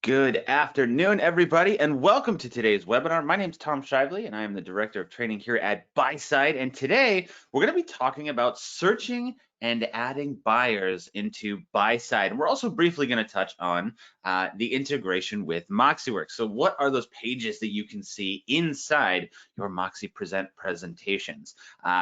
Good afternoon, everybody, and welcome to today's webinar. My name is Tom Shively, and I am the Director of Training here at Buyside. And today, we're going to be talking about searching and adding buyers into Buyside. And we're also briefly going to touch on the integration with MoxiWorks. So what are those pages that you can see inside your Moxie presentations?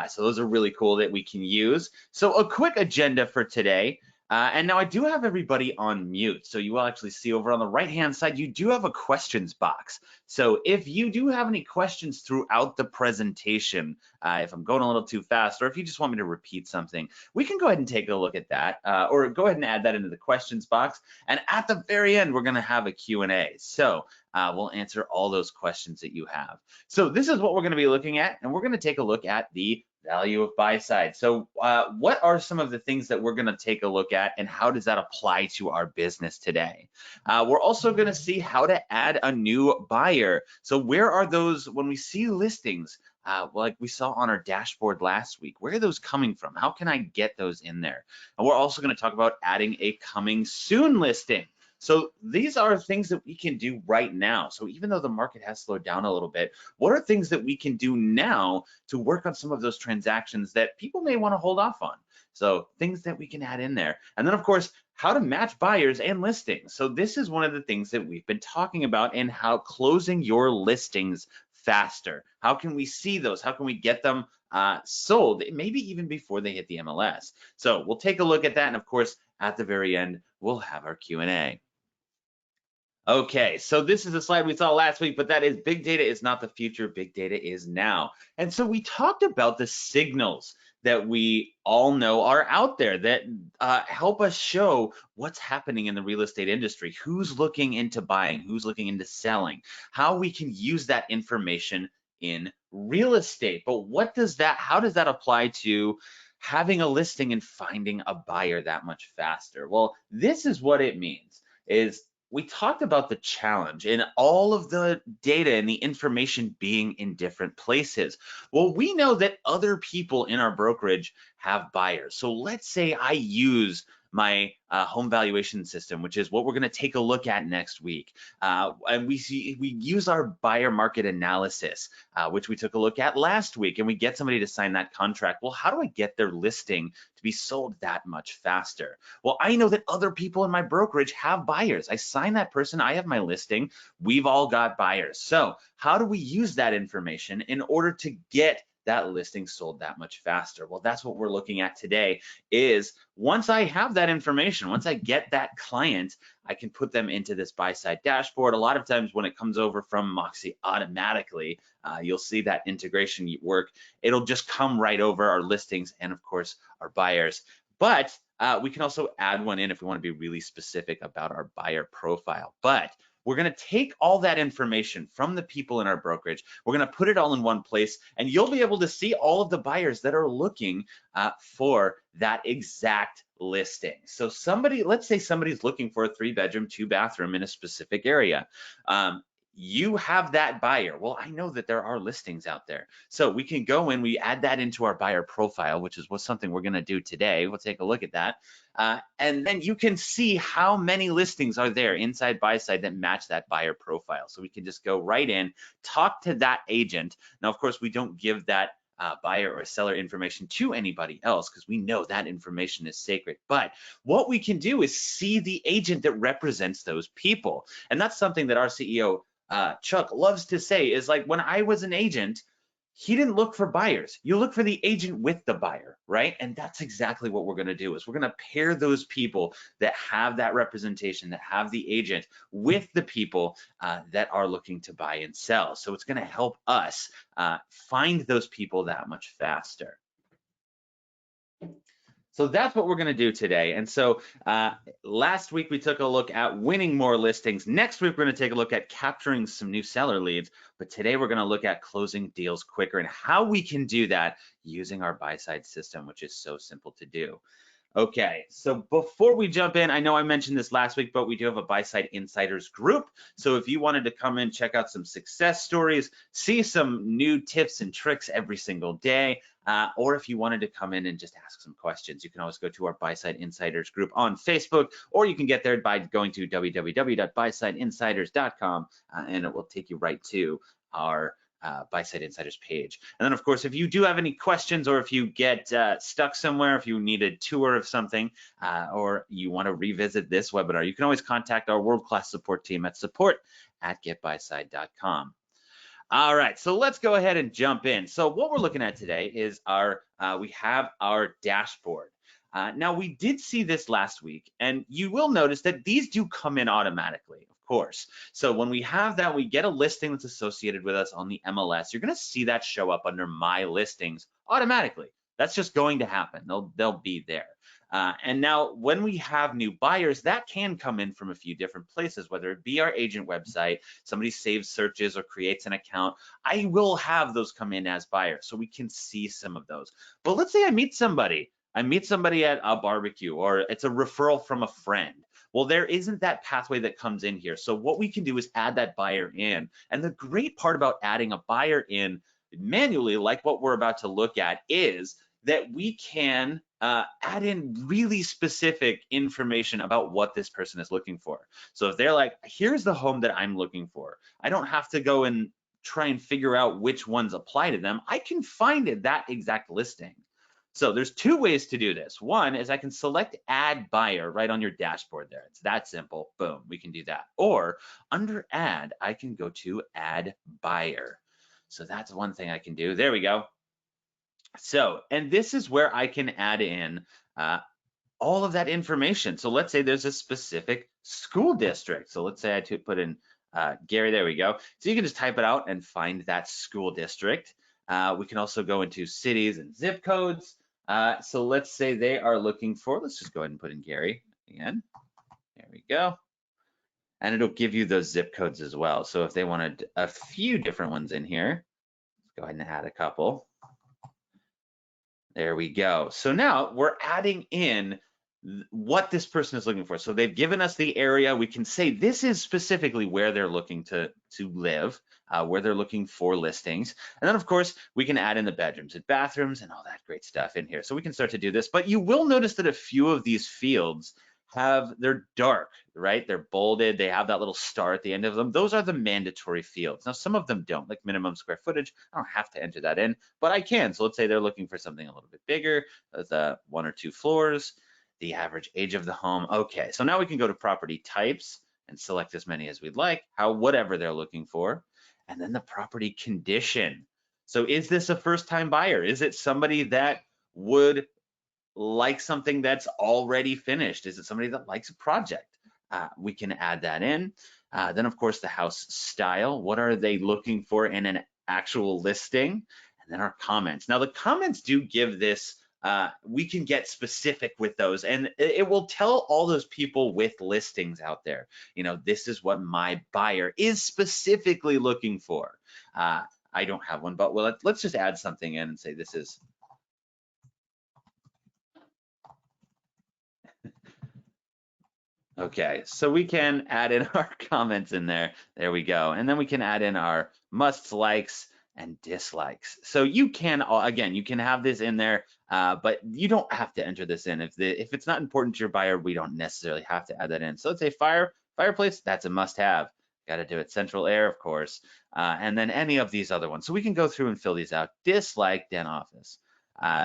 So those are really cool that we can use. So a quick agenda for today. And now I do have everybody on mute. So you will actually see over on the right-hand side, you do have a questions box. So if you do have any questions throughout the presentation, if I'm going a little too fast, or if you just want me to repeat something, we can go ahead and take a look at that, or go ahead and add that into the questions box. And at the very end, we're going to have a Q&A. So we'll answer all those questions that you have. So this is what we're going to be looking at, and we're going to take a look at the value of Buyside. So what are some of the things that we're going to take a look at, and how does that apply to our business today? We're also going to see how to add a new buyer. So where are those, when we see listings, like we saw on our dashboard last week, where are those coming from? How can I get those in there? And we're also going to talk about adding a coming soon listing. So these are things that we can do right now. So even though the market has slowed down a little bit, what are things that we can do now to work on some of those transactions that people may want to hold off on? So things that we can add in there. And then of course, how to match buyers and listings. So this is one of the things that we've been talking about, and how closing your listings faster. How can we see those? How can we get them sold, maybe even before they hit the MLS? So we'll take a look at that. And of course, at the very end, we'll have our Q&A. Okay, so this is a slide we saw last week, but that is big data is not the future, big data is now. And so we talked about the signals that we all know are out there that help us show what's happening in the real estate industry, who's looking into buying, who's looking into selling, how we can use that information in real estate. But how does that apply to having a listing and finding a buyer that much faster? Well, this is what it means is we talked about the challenge in all of the data and the information being in different places. Well, we know that other people in our brokerage have buyers. So let's say I use my home valuation system, which is what we're going to take a look at next week. And we use our buyer market analysis, which we took a look at last week, and we get somebody to sign that contract. Well, how do I get their listing to be sold that much faster? Well, I know that other people in my brokerage have buyers. I sign that person, I have my listing, we've all got buyers. So how do we use that information in order to get that listing sold that much faster? Well, that's what we're looking at today, is once I have that information, once I get that client, I can put them into this Buyside dashboard. A lot of times when it comes over from Moxie automatically, you'll see that integration work. It'll just come right over our listings and of course our buyers. But we can also add one in if we want to be really specific about our buyer profile. But we're going to take all that information from the people in our brokerage. We're going to put it all in one place, and you'll be able to see all of the buyers that are looking for that exact listing. So let's say somebody's looking for a 3-bedroom, 2-bathroom in a specific area. You have that buyer. Well, I know that there are listings out there. So we can go in, we add that into our buyer profile, which is something we're going to do today. We'll take a look at that. And then you can see how many listings are there inside Buyside that match that buyer profile. So we can just go right in, talk to that agent. Now, of course, we don't give that buyer or seller information to anybody else because we know that information is sacred. But what we can do is see the agent that represents those people. And that's something that our CEO, Chuck, loves to say, is like, when I was an agent, he didn't look for buyers. You look for the agent with the buyer, right? And that's exactly what we're going to do, is we're going to pair those people that have that representation, that have the agent, with the people that are looking to buy and sell. So it's going to help us find those people that much faster. So that's what we're going to do today. And so last week we took a look at winning more listings. Next week we're going to take a look at capturing some new seller leads. But today we're going to look at closing deals quicker and how we can do that using our Buyside system, which is so simple to do. Okay, so before we jump in, I know I mentioned this last week, but we do have a Buyside Insiders group. So if you wanted to come in, check out some success stories, see some new tips and tricks every single day, or if you wanted to come in and just ask some questions, you can always go to our Buyside Insiders group on Facebook, or you can get there by going to www.buysideinsiders.com, and it will take you right to our Buyside Insiders page. And then, of course, if you do have any questions, or if you get stuck somewhere, if you need a tour of something, or you want to revisit this webinar, you can always contact our world-class support team at support@getbuyside.com. All right, so let's go ahead and jump in. So what we're looking at today is we have our dashboard. Now, we did see this last week, and you will notice that these do come in automatically, of course. So when we have that, we get a listing that's associated with us on the MLS. You're going to see that show up under My Listings automatically. That's just going to happen. They'll be there. And now when we have new buyers, that can come in from a few different places, whether it be our agent website, somebody saves searches or creates an account. I will have those come in as buyers, so we can see some of those. But let's say I meet somebody at a barbecue, or it's a referral from a friend. Well, there isn't that pathway that comes in here. So what we can do is add that buyer in. And the great part about adding a buyer in manually, like what we're about to look at, is that we can add in really specific information about what this person is looking for. So if they're like, here's the home that I'm looking for, I don't have to go and try and figure out which ones apply to them. I can find that exact listing. So there's two ways to do this. One is I can select add buyer right on your dashboard there. It's that simple. Boom, we can do that. Or under add, I can go to add buyer. So that's one thing I can do. There we go. So, and this is where I can add in all of that information. So let's say there's a specific school district. So let's say I put in Gary, there we go. So you can just type it out and find that school district. We can also go into cities and zip codes. So let's say they are looking for, let's just go ahead and put in Gary again. There we go. And it'll give you those zip codes as well. So if they wanted a few different ones in here, let's go ahead and add a couple. There we go. So now we're adding in what this person is looking for. So they've given us the area. We can say this is specifically where they're looking to live, where they're looking for listings. And then, of course, we can add in the bedrooms and bathrooms and all that great stuff in here. So we can start to do this. But you will notice that a few of these fields they're dark, right? They're bolded. They have that little star at the end of them. Those are the mandatory fields. Now, some of them don't, like minimum square footage. I don't have to enter that in, but I can. So let's say they're looking for something a little bit bigger, with 1 or 2 floors, the average age of the home. Okay, so now we can go to property types and select as many as we'd like, whatever they're looking for, and then the property condition. So is this a first-time buyer? Is it somebody that would like something that's already finished? Is it somebody that likes a project? We can add that in. Then, of course, the house style. What are they looking for in an actual listing? And then our comments. Now, the comments do give this, we can get specific with those, and it will tell all those people with listings out there, this is what my buyer is specifically looking for. I don't have one, but let's just add something in and say this is okay, so we can add in our comments in there. There we go. And then we can add in our musts, likes, and dislikes. So you can, again, you can have this in there, but you don't have to enter this in. If it's not important to your buyer, we don't necessarily have to add that in. So let's say fireplace, that's a must have. Got to do it. Central air, of course. And then any of these other ones. So we can go through and fill these out. Dislike, den office.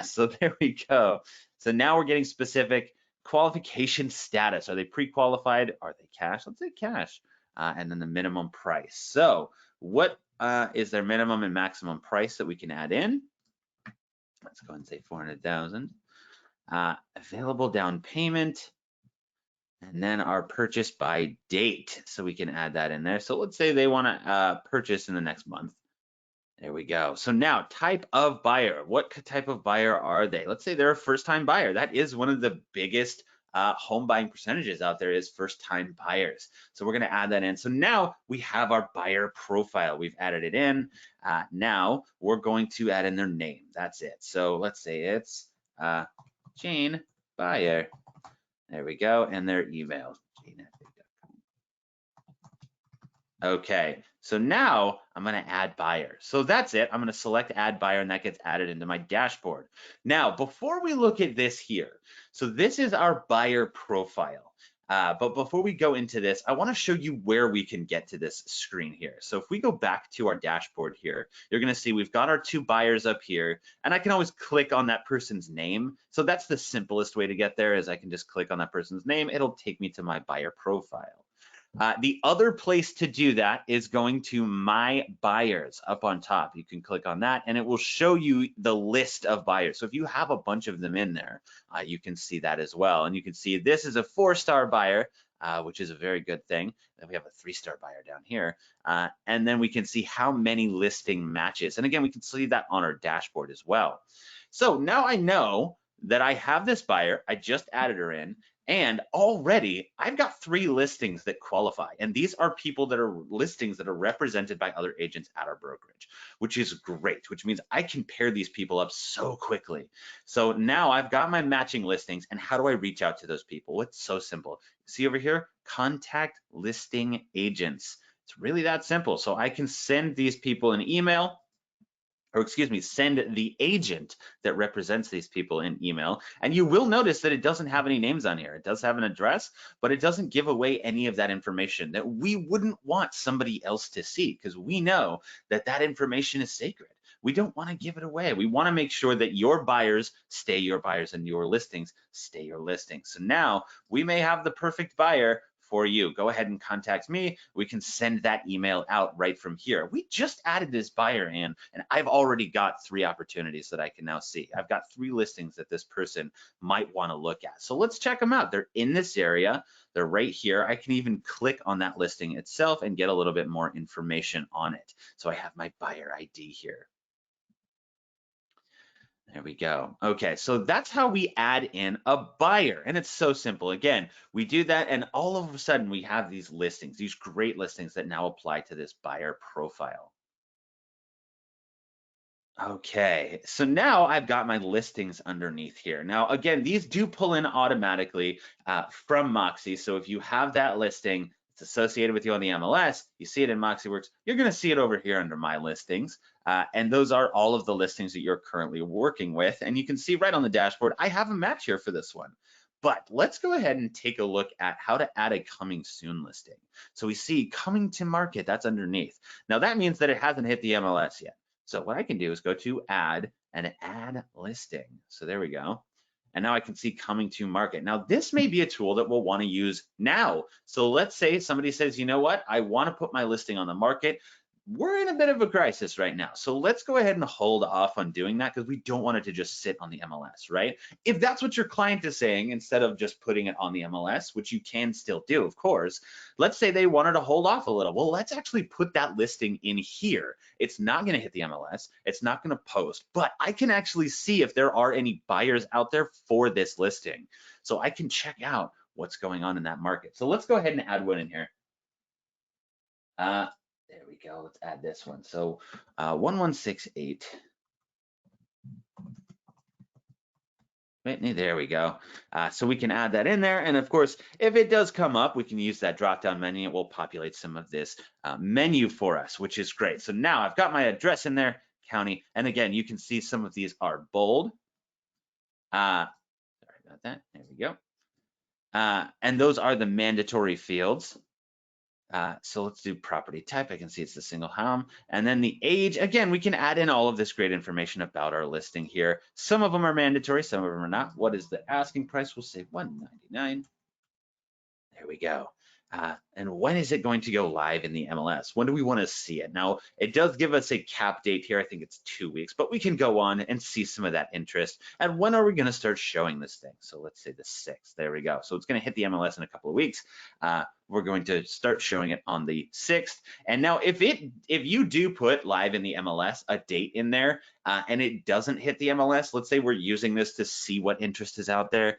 So there we go. So now we're getting specific. Qualification status. Are they pre-qualified? Are they cash? Let's say cash. And then the minimum price. So what is their minimum and maximum price that we can add in? Let's go and say 400,000. Available down payment. And then our purchase by date. So we can add that in there. So let's say they want to purchase in the next month. There we go. So now type of buyer. What type of buyer are they? Let's say they're a first-time buyer. That is one of the biggest home buying percentages out there, is first-time buyers. So we're going to add that in. So now we have our buyer profile. We've added it in. Now we're going to add in their name. That's it. So let's say it's Jane buyer. There we go, and their email. Okay, so now I'm going to add buyer. So that's it. I'm going to select add buyer, and that gets added into my dashboard. Now, before we look at this here, so this is our buyer profile. But before we go into this, I want to show you where we can get to this screen here. So if we go back to our dashboard here, you're going to see we've got our two buyers up here, and I can always click on that person's name. So that's the simplest way to get there, is I can just click on that person's name. It'll take me to my buyer profile. The other place to do that is going to My Buyers up on top. You can click on that and it will show you the list of buyers. So if you have a bunch of them in there, you can see that as well. And you can see this is a 4-star buyer, which is a very good thing. Then we have a 3-star buyer down here. And then we can see how many listing matches. And again, we can see that on our dashboard as well. So now I know that I have this buyer. I just added her in. And already I've got 3 listings that qualify. And these are people that are listings that are represented by other agents at our brokerage, which is great, which means I can pair these people up so quickly. So now I've got my matching listings. And how do I reach out to those people? Well, it's so simple. See over here, contact listing agents. It's really that simple. So I can send these people an email, or excuse me, send the agent that represents these people an email. And you will notice that it doesn't have any names on here. It does have an address, but it doesn't give away any of that information that we wouldn't want somebody else to see, because we know that that information is sacred. We don't want to give it away. We want to make sure that your buyers stay your buyers and your listings stay your listings. So now we may have the perfect buyer for you. Go ahead and contact me. We can send that email out right from here. We just added this buyer in, and I've already got 3 opportunities that I can now see. I've got 3 listings that this person might want to look at. So let's check them out. They're in this area. They're right here. I can even click on that listing itself and get a little bit more information on it. So I have my buyer ID here. There we go. Okay, so that's how we add in a buyer, and it's so simple. Again, we do that, and all of a sudden we have these listings, these great listings that now apply to this buyer profile. Okay, so now I've got my listings underneath here. Now, again, these do pull in automatically from Moxie. So if you have that listing, it's associated with you on the MLS, you see it in MoxiWorks, you're going to see it over here under My Listings. And those are all of the listings that you're currently working with. And you can see right on the dashboard, I have a match here for this one. But let's go ahead and take a look at how to add a coming soon listing. So we see coming to market, that's underneath. Now that means that it hasn't hit the MLS yet. So what I can do is go to add and add listing. So there we go. And now I can see coming to market. Now this may be a tool that we'll want to use now. So let's say somebody says, you know what, I want to put my listing on the market. We're in a bit of a crisis right now. So let's go ahead and hold off on doing that, because we don't want it to just sit on the MLS, right? If that's what your client is saying, instead of just putting it on the MLS, which you can still do, of course, let's say they wanted to hold off a little. Well, let's actually put that listing in here. It's not going to hit the MLS. It's not going to post, but I can actually see if there are any buyers out there for this listing. So I can check out what's going on in that market. So let's go ahead and add one in here. There we go. Let's add this one. So 1168. Whitney, there we go. So we can add that in there. And of course, if it does come up, we can use that drop-down menu. It will populate some of this menu for us, which is great. So now I've got my address in there, county. And again, you can see some of these are bold. Sorry about that. There we go. And those are the mandatory fields. So let's do property type. I can see it's the single home. And then the age, again, we can add in all of this great information about our listing here. Some of them are mandatory, some of them are not. What is the asking price? We'll say $199. There we go. And when is it going to go live in the MLS? When do we want to see it? Now, it does give us a cap date here. I think it's 2 weeks, but we can go on and see some of that interest. And when are we going to start showing this thing? So let's say the 6th. There we go. So it's going to hit the MLS in a couple of weeks. We're going to start showing it on the 6th. And now if you do put live in the MLS a date in there and it doesn't hit the MLS, let's say we're using this to see what interest is out there,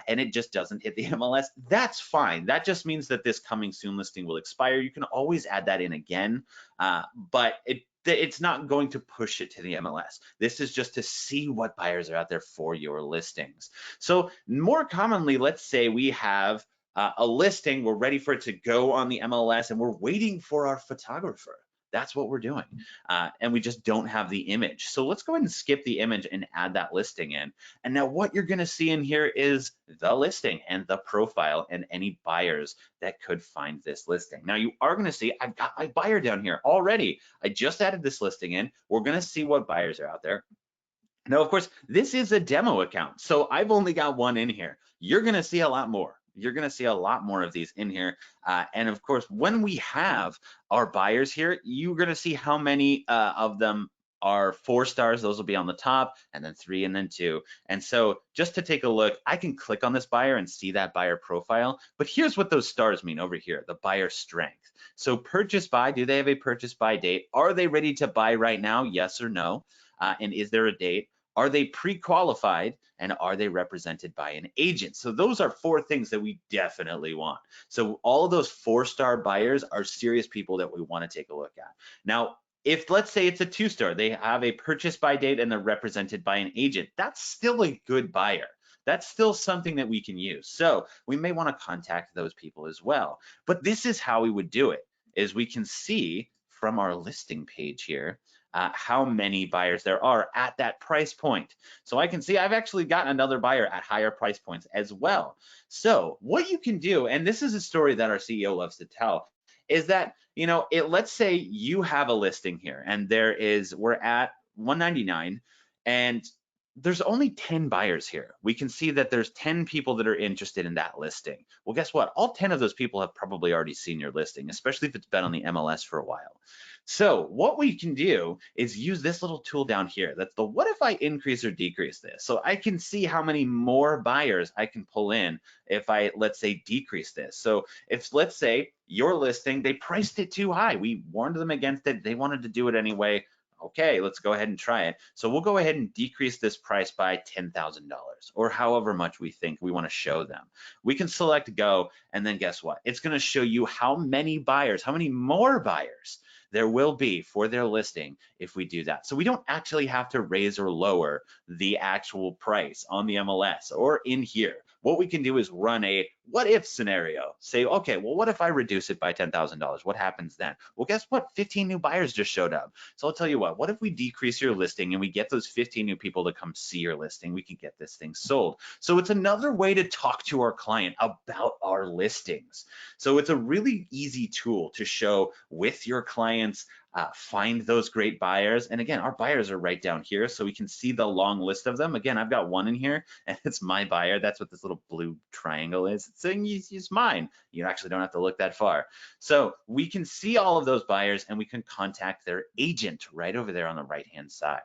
and it just doesn't hit the MLS, that's fine. That just means that this coming soon listing will expire. You can always add that in again, but it it's not going to push it to the MLS. This is just to see what buyers are out there for your listings. So more commonly, let's say we have a listing, we're ready for it to go on the MLS, and we're waiting for our photographer. That's what we're doing. And we just don't have the image. So let's go ahead and skip the image and add that listing in. And now what you're gonna see in here is the listing and the profile and any buyers that could find this listing. Now you are gonna see, I've got my buyer down here already. I just added this listing in. We're gonna see what buyers are out there. Now, of course, this is a demo account, so I've only got one in here. You're gonna see a lot more. You're gonna see a lot more of these in here. And of course, when we have our buyers here, you're gonna see how many of them are 4 stars. Those will be on the top, and then 3, and then 2. And so just to take a look, I can click on this buyer and see that buyer profile. But here's what those stars mean over here, the buyer strength. So purchase by, do they have a purchase by date? Are they ready to buy right now? Yes or no? And is there a date? Are they pre-qualified, and are they represented by an agent? So those are 4 things that we definitely want. So all of those 4-star buyers are serious people that we want to take a look at. Now, if let's say it's a 2-star, they have a purchase by date and they're represented by an agent, that's still a good buyer. That's still something that we can use. So we may want to contact those people as well. But this is how we would do it, is we can see from our listing page here, how many buyers there are at that price point. So I can see I've actually got another buyer at higher price points as well. So what you can do, and this is a story that our CEO loves to tell, is that, let's say you have a listing here and we're at 199 and there's only 10 buyers here. We can see that there's 10 people that are interested in that listing. Well, guess what? All 10 of those people have probably already seen your listing, especially if it's been on the MLS for a while. So what we can do is use this little tool down here. That's the what if I increase or decrease this? So I can see how many more buyers I can pull in if I, let's say, decrease this. So if, let's say, your listing, they priced it too high. We warned them against it. They wanted to do it anyway. Okay, let's go ahead and try it. So we'll go ahead and decrease this price by $10,000 or however much we think we want to show them. We can select go, and then guess what? It's going to show you how many buyers, how many more buyers there will be for their listing if we do that. So we don't actually have to raise or lower the actual price on the MLS or in here. What we can do is run a what if scenario. Say, okay, well, what if I reduce it by $10,000? What happens then? Well, guess what? 15 new buyers just showed up. So I'll tell you what if we decrease your listing and we get those 15 new people to come see your listing? We can get this thing sold. So it's another way to talk to our client about our listings. So it's a really easy tool to show with your clients, find those great buyers. And again, our buyers are right down here, so we can see the long list of them. Again, I've got one in here, and it's my buyer. That's what this little blue triangle is. It's saying use mine. You actually don't have to look that far. So we can see all of those buyers, and we can contact their agent right over there on the right-hand side.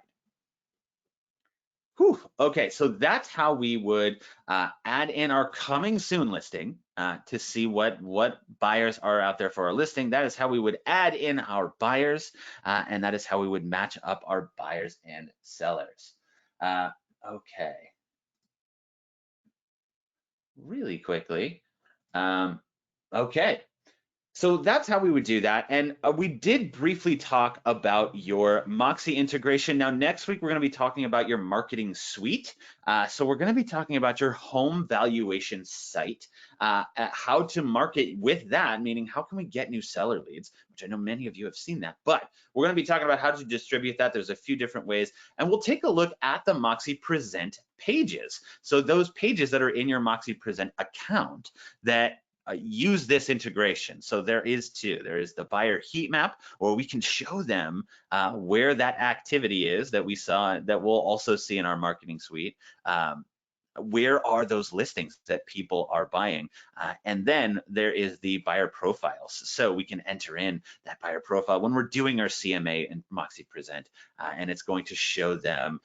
Whew. Okay, so that's how we would add in our coming soon listing to see what buyers are out there for our listing. That is how we would add in our buyers, and that is how we would match up our buyers and sellers. Okay, really quickly. Okay. So that's how we would do that. And we did briefly talk about your Moxie integration. Now, next week, we're going to be talking about your marketing suite. So we're going to be talking about your home valuation site, how to market with that, meaning how can we get new seller leads, which I know many of you have seen that. But we're going to be talking about how to distribute that. There's a few different ways. And we'll take a look at the Moxie Present pages. So those pages that are in your Moxie Present account that use this integration. So there is 2. There is the buyer heat map, where we can show them where that activity is that we saw, that we'll also see in our marketing suite. Where are those listings that people are buying? And then there is the buyer profiles. So we can enter in that buyer profile when we're doing our CMA and Moxie Present, and it's going to show them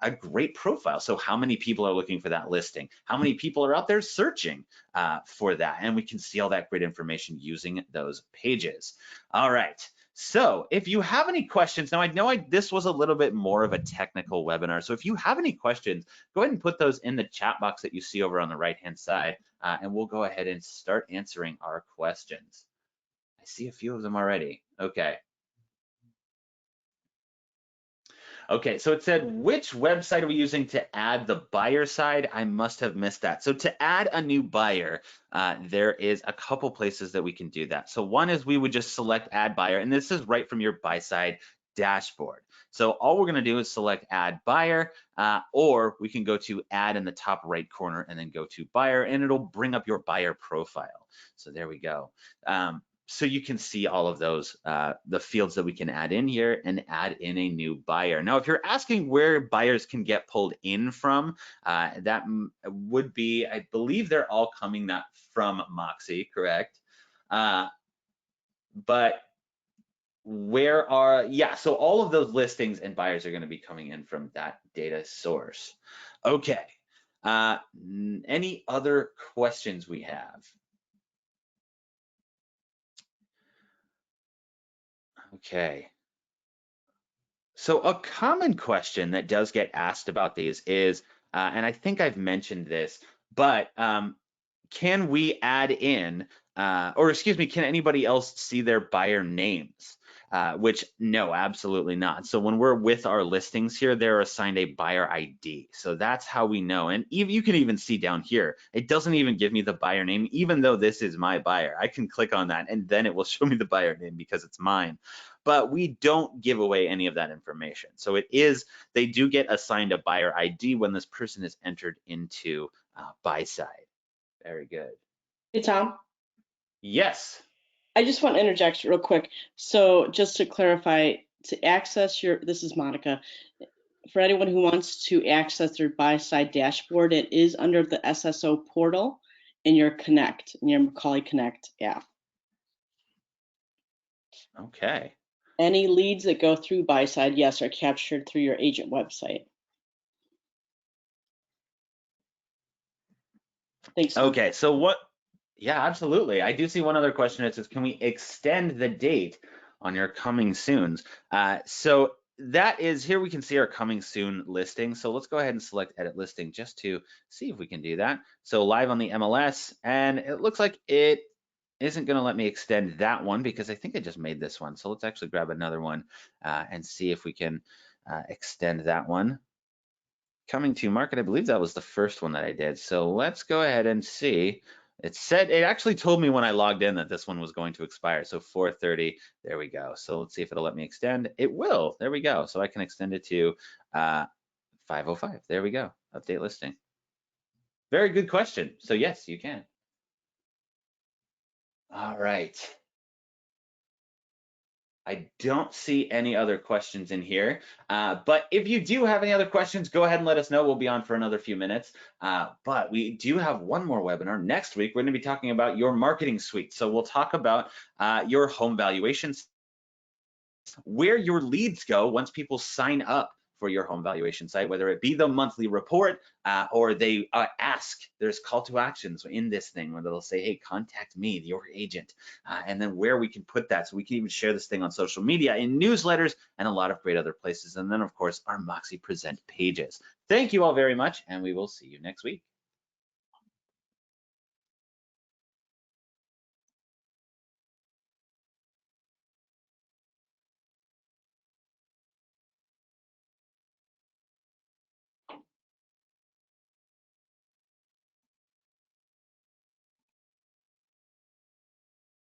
a great profile. So how many people are looking for that listing? How many people are out there searching for that? And we can see all that great information using those pages. All right. So if you have any questions, now I know this was a little bit more of a technical webinar. So if you have any questions, go ahead and put those in the chat box that you see over on the right-hand side, and we'll go ahead and start answering our questions. I see a few of them already. Okay. Okay, so it said, which website are we using to add the buyer side? I must have missed that. So to add a new buyer, there is a couple places that we can do that. So one is we would just select add buyer, and this is right from your Buyside dashboard. So all we're gonna do is select add buyer, or we can go to add in the top right corner and then go to buyer, and it'll bring up your buyer profile. So there we go. So you can see all of those, the fields that we can add in here and add in a new buyer. Now, if you're asking where buyers can get pulled in from, that would be, I believe they're all coming not from Moxie, correct? But where are, yeah, so all of those listings and buyers are gonna be coming in from that data source. Okay, any other questions we have? Okay. So a common question that does get asked about these is, and I think I've mentioned this, but can we add in, or excuse me, can anybody else see their buyer names? Which no, absolutely not. So when we're with our listings here, they're assigned a buyer ID. So that's how we know. And you can even see down here, it doesn't even give me the buyer name, even though this is my buyer. I can click on that and then it will show me the buyer name because it's mine. But we don't give away any of that information. So it is, they do get assigned a buyer ID when this person is entered into Buyside. Very good. Hey, Tom, Yes. I just want to interject real quick. So just to clarify, to access this is Monica. For anyone who wants to access their buy-side dashboard, it is under the SSO portal in your Macaulay Connect app. Okay. Any leads that go through buy-side, yes, are captured through your agent website. Thanks, Tom. Okay. So what? Yeah, absolutely. I do see one other question. It says, can we extend the date on your coming soons? So that is, here we can see our coming soon listing. So let's go ahead and select edit listing just to see if we can do that. So live on the MLS, and it looks like it isn't going to let me extend that one because I think I just made this one. So let's actually grab another one and see if we can extend that one. Coming to market, I believe that was the first one that I did. So let's go ahead and see. It said, it actually told me when I logged in that this one was going to expire. So 4:30, there we go. So let's see if it'll let me extend. It will, there we go. So I can extend it to 5:05. There we go, update listing. Very good question. So yes, you can. All right. I don't see any other questions in here, but if you do have any other questions, go ahead and let us know. We'll be on for another few minutes, but we do have one more webinar. Next week, we're going to be talking about your marketing suite. So we'll talk about your home valuations, where your leads go once people sign up for your home valuation site, whether it be the monthly report or they ask, there's call to actions in this thing where they'll say, hey, contact me, your agent, and then where we can put that. So we can even share this thing on social media, in newsletters, and a lot of great other places. And then of course, our Moxie Present pages. Thank you all very much, and we will see you next week.